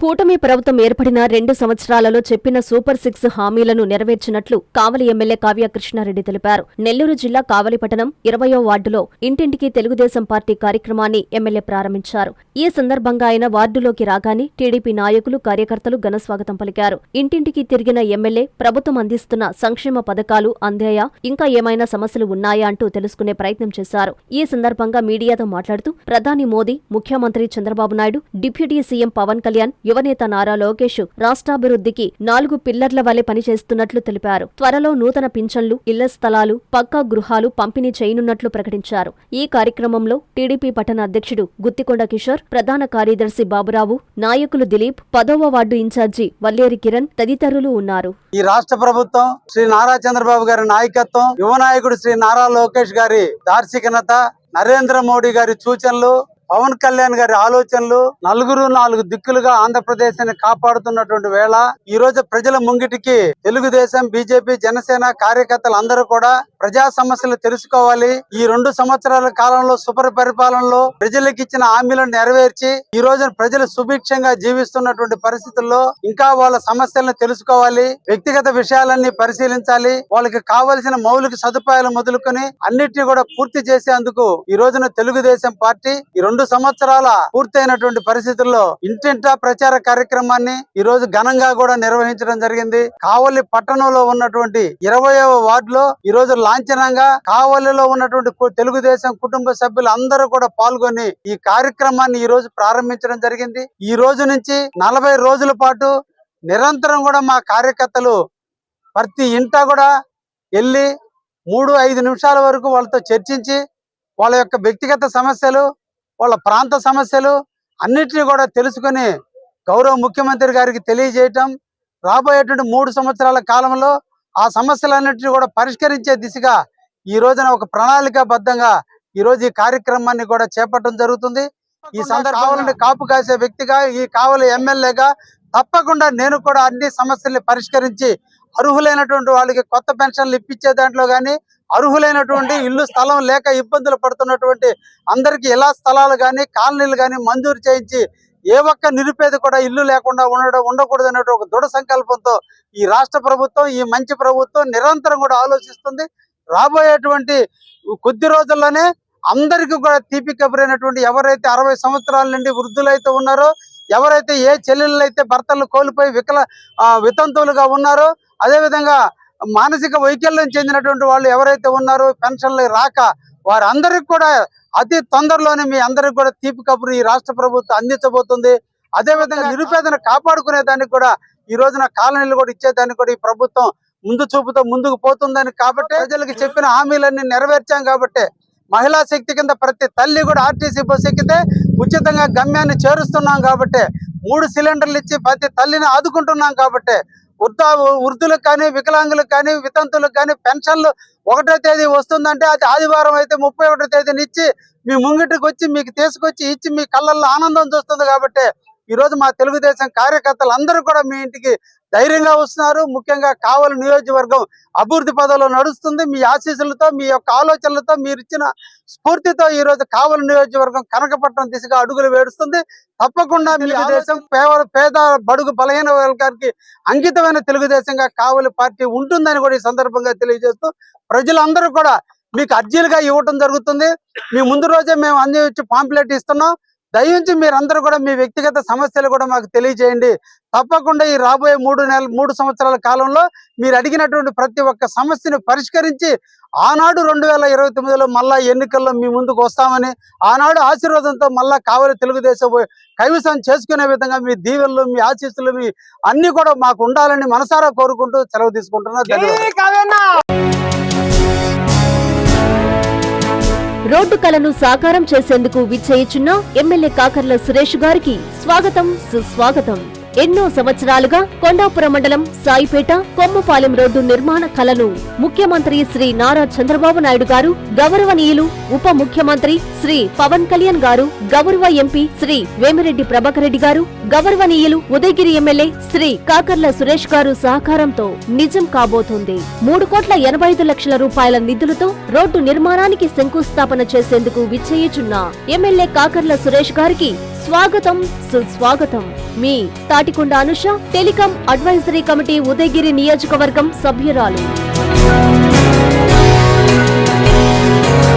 కూటమి ప్రభుత్వం ఏర్పడిన 2 సంవత్సరాలలో చెప్పిన సూపర్ 6 హామీలను నెరవేర్చినట్లు కావలి ఎమ్మెల్యే కావ్య కృష్ణారెడ్డి తెలిపారు. నెల్లూరు జిల్లా కావలి పట్టణం 20వ వార్డులో ఇంటింటికి తెలుగుదేశం పార్టీ కార్యక్రమాన్ని ఎమ్మెల్యే ప్రారంభించారు. ఈ సందర్భంగా ఆయన వార్డులోకి రాగానే టీడీపీ నాయకులు, కార్యకర్తలు ఘనస్వాగతం పలికారు. ఇంటింటికి తిరిగిన ఎమ్మెల్యే ప్రభుత్వం అందిస్తున్న సంక్షేమ పథకాలు అందాయా, ఇంకా ఏమైనా సమస్యలు ఉన్నాయా అంటూ తెలుసుకునే ప్రయత్నం చేశారు. ఈ సందర్భంగా మీడియాతో మాట్లాడుతూ ప్రధాని మోదీ, ముఖ్యమంత్రి చంద్రబాబు నాయుడు, డిప్యూటీ సీఎం పవన్ కళ్యాణ్, యువనేత నారా లోకేష్ రాష్ట్రాభివృద్ధికి 4 పిల్లర్ల వలె పనిచేస్తున్నట్లు తెలిపారు. త్వరలో నూతన పింఛన్లు, ఇళ్ల స్థలాలు, పక్కా గృహాలు పంపిణీ చేయనున్నట్లు ప్రకటించారు. ఈ కార్యక్రమంలో టీడీపీ పట్టణ అధ్యక్షుడు గుత్తికొండ కిషోర్, ప్రధాన కార్యదర్శి బాబురావు, నాయకులు దిలీప్, 10వ వార్డు ఇన్ఛార్జి వల్లేరి కిరణ్ తదితరులు ఉన్నారు. ఈ రాష్ట్ర ప్రభుత్వం శ్రీ నారా చంద్రబాబు గారి నాయకత్వం, యువ నాయకుడు శ్రీ నారా లోకేష్ గారి దార్శనికత, నరేంద్ర మోడీ గారి సూచనలు, పవన్ కళ్యాణ్ గారి ఆలోచనలు, 4 దిక్కులుగా ఆంధ్రప్రదేశ్ ని కాపాడుతున్నటువంటి వేళ ఈ రోజు ప్రజల ముంగిటికి తెలుగుదేశం, బీజేపీ, జనసేన కార్యకర్తలు అందరూ కూడా ప్రజా సమస్యలు తెలుసుకోవాలి. ఈ 2 సంవత్సరాల కాలంలో సుపరిపాలనలో ప్రజలకు ఇచ్చిన హామీలను నెరవేర్చి ఈ రోజు ప్రజలు సుభిక్షంగా జీవిస్తున్నటువంటి పరిస్థితుల్లో ఇంకా వాళ్ళ సమస్యలను తెలుసుకోవాలి. వ్యక్తిగత విషయాలన్నీ పరిశీలించాలి. వాళ్ళకి కావలసిన మౌలిక సదుపాయాలు మొదలుకొని అన్నిటినీ కూడా పూర్తి చేసేందుకు ఈ రోజున తెలుగుదేశం పార్టీ ఈ 2 సంవత్సరాల పూర్తయినటువంటి పరిస్థితుల్లో ఇంటింటా ప్రచార కార్యక్రమాన్ని ఈ రోజు ఘనంగా కూడా నిర్వహించడం జరిగింది. కావలి పట్టణంలో ఉన్నటువంటి 20వ వార్డులో ఈ రోజు లాంఛనంగా కావలిలో ఉన్నటువంటి తెలుగుదేశం కుటుంబ సభ్యులు అందరూ కూడా పాల్గొని ఈ కార్యక్రమాన్ని ఈ రోజు ప్రారంభించడం జరిగింది. ఈ రోజు నుంచి 40 రోజుల పాటు నిరంతరం కూడా మా కార్యకర్తలు ప్రతి ఇంటా కూడా వెళ్ళి 3-5 నిమిషాల వరకు వాళ్ళతో చర్చించి వాళ్ళ యొక్క వ్యక్తిగత సమస్యలు, వాళ్ళ ప్రాంత సమస్యలు అన్నిటినీ కూడా తెలుసుకుని గౌరవ ముఖ్యమంత్రి గారికి తెలియజేయటం, రాబోయేటువంటి 3 సంవత్సరాల కాలంలో ఆ సమస్యలన్నింటినీ కూడా పరిష్కరించే దిశగా ఈ రోజున ఒక ప్రణాళికాబద్ధంగా ఈ రోజు ఈ కార్యక్రమాన్ని కూడా చేపట్టడం జరుగుతుంది. ఈ సందర్భంలో కాపు కాసే వ్యక్తిగా, ఈ కావలి ఎమ్మెల్యేగా తప్పకుండా నేను కూడా అన్ని సమస్యల్ని పరిష్కరించి అర్హులైనటువంటి వాళ్ళకి కొత్త పెన్షన్లు ఇప్పించే దాంట్లో కానీ, అర్హులైనటువంటి ఇల్లు స్థలం లేక ఇబ్బందులు పడుతున్నటువంటి అందరికి ఇలా స్థలాలు కానీ, కాలనీలు కానీ మంజూరు చేయించి ఏ ఒక్క నిరుపేద కూడా ఇల్లు లేకుండా ఉండకూడదు అనే ఒక దృఢ సంకల్పంతో ఈ రాష్ట్ర ప్రభుత్వం, ఈ మంచి ప్రభుత్వం నిరంతరం కూడా ఆలోచిస్తుంది. రాబోయేటువంటి కొద్ది రోజుల్లోనే అందరికీ కూడా తీపి కబురైనటువంటి ఎవరైతే 60 సంవత్సరాల నుండి వృద్ధులైతే ఉన్నారో, ఎవరైతే ఏ చెల్లెళ్ళు అయితే భర్తలు కోల్పోయి వితంతువులుగా ఉన్నారో, అదేవిధంగా మానసిక వైకల్యం చెందినటువంటి వాళ్ళు ఎవరైతే ఉన్నారో, పెన్షన్లు రాక వారందరికి కూడా అతి తొందరలోనే మీ అందరికి కూడా తీపి కబురు ఈ రాష్ట్ర ప్రభుత్వం అందించబోతుంది. అదేవిధంగా నిరుపేదను కాపాడుకునే దానికి కూడా ఈ రోజున కాలనీలు కూడా ఇచ్చేదానికి కూడా ఈ ప్రభుత్వం ముందు చూపుతో ముందుకు పోతుందని, కాబట్టి ప్రజలకు చెప్పిన హామీలన్నీ నెరవేర్చాం. కాబట్టి మహిళా శక్తి కింద ప్రతి తల్లి కూడా ఆర్టీసీ బస్సు ఎక్కితే ఉచితంగా గమ్యాన్ని చేరుస్తున్నాం. కాబట్టి 3 సిలిండర్లు ఇచ్చి ప్రతి తల్లిని ఆదుకుంటున్నాం. కాబట్టి వృద్ధులకు కానీ, వికలాంగులకు కానీ, వితంతులకు కానీ పెన్షన్లు 1వ తేదీ వస్తుందంటే అది ఆదివారం అయితే 31వ తేదీని ఇచ్చి మీ ముంగిటికి వచ్చి మీకు తీసుకొచ్చి ఇచ్చి మీ కళ్ళల్లో ఆనందం చూస్తుంది. కాబట్టి ఈ రోజు మా తెలుగుదేశం కార్యకర్తలు అందరూ కూడా మీ ఇంటికి ధైర్యంగా వస్తున్నారు. ముఖ్యంగా కావలి నియోజకవర్గం అభివృద్ధి పదంలో నడుస్తుంది. మీ ఆశీస్సులతో, మీ యొక్క ఆలోచనలతో, మీరు ఇచ్చిన స్ఫూర్తితో ఈ రోజు కావలి నియోజకవర్గం కనకపట్నం దిశగా అడుగులు వేడుస్తుంది. తప్పకుండా తెలుగుదేశం పేద బడుగు బలహీన వర్గానికి అంకితమైన తెలుగుదేశంగా కావలి పార్టీ ఉంటుందని కూడా ఈ సందర్భంగా తెలియజేస్తూ ప్రజలందరూ కూడా మీకు అర్జీలుగా ఇవ్వటం జరుగుతుంది. మీ ముందు రోజే మేము అందించి పాంప్లెట్ ఇస్తున్నాం. దయించి మీరందరూ కూడా మీ వ్యక్తిగత సమస్యలు కూడా మాకు తెలియజేయండి. తప్పకుండా ఈ రాబోయే 3 సంవత్సరాల కాలంలో మీరు అడిగినటువంటి ప్రతి ఒక్క సమస్యను పరిష్కరించి ఆనాడు 2029లో మళ్ళా ఎన్నికల్లో మీ ముందుకు వస్తామని, ఆనాడు ఆశీర్వాదంతో మళ్ళా కావలి తెలుగుదేశం కైవసం చేసుకునే విధంగా మీ దీవెనలు, మీ ఆశీస్సులు, మీ అన్ని కూడా మాకు ఉండాలని మనసారా కోరుకుంటూ సెలవు తీసుకుంటున్నా. రోడ్డు కలను సాకారం చేసేందుకు విచ్చేయుచున్న ఎమ్మెల్యే కాకర్ల సురేష్ గారికి స్వాగతం, సుస్వాగతం. ఎన్నో సంవత్సరాలుగా కొండాపురం మండలం సాయిపేట కొమ్మపాలెం రోడ్డు నిర్మాణ కలను ముఖ్యమంత్రి శ్రీ నారా చంద్రబాబు నాయుడు గారు, గౌరవనీయులు ఉప ముఖ్యమంత్రి శ్రీ పవన్ కళ్యాణ్ గారు, గౌరవ ఎంపీ శ్రీ వేమిరెడ్డి ప్రభాకర్ రెడ్డి గారు, గౌరవనీయులు ఉదయగిరి ఎమ్మెల్యే శ్రీ కాకర్ల సురేష్ గారు సహకారంతో నిజం కాబోతోంది. 3,85,00,000 రూపాయల నిధులతో రోడ్డు నిర్మాణానికి శంకుస్థాపన చేసేందుకు విచ్చేయుచున్న ఎమ్మెల్యే కాకర్ల సురేష్ గారికి స్వాగతం, సుస్వాగతం. మీ Tatikonda Anusha, telecom advisory committee Udayagiri నియోజకవర్గం సభ్యురాలు.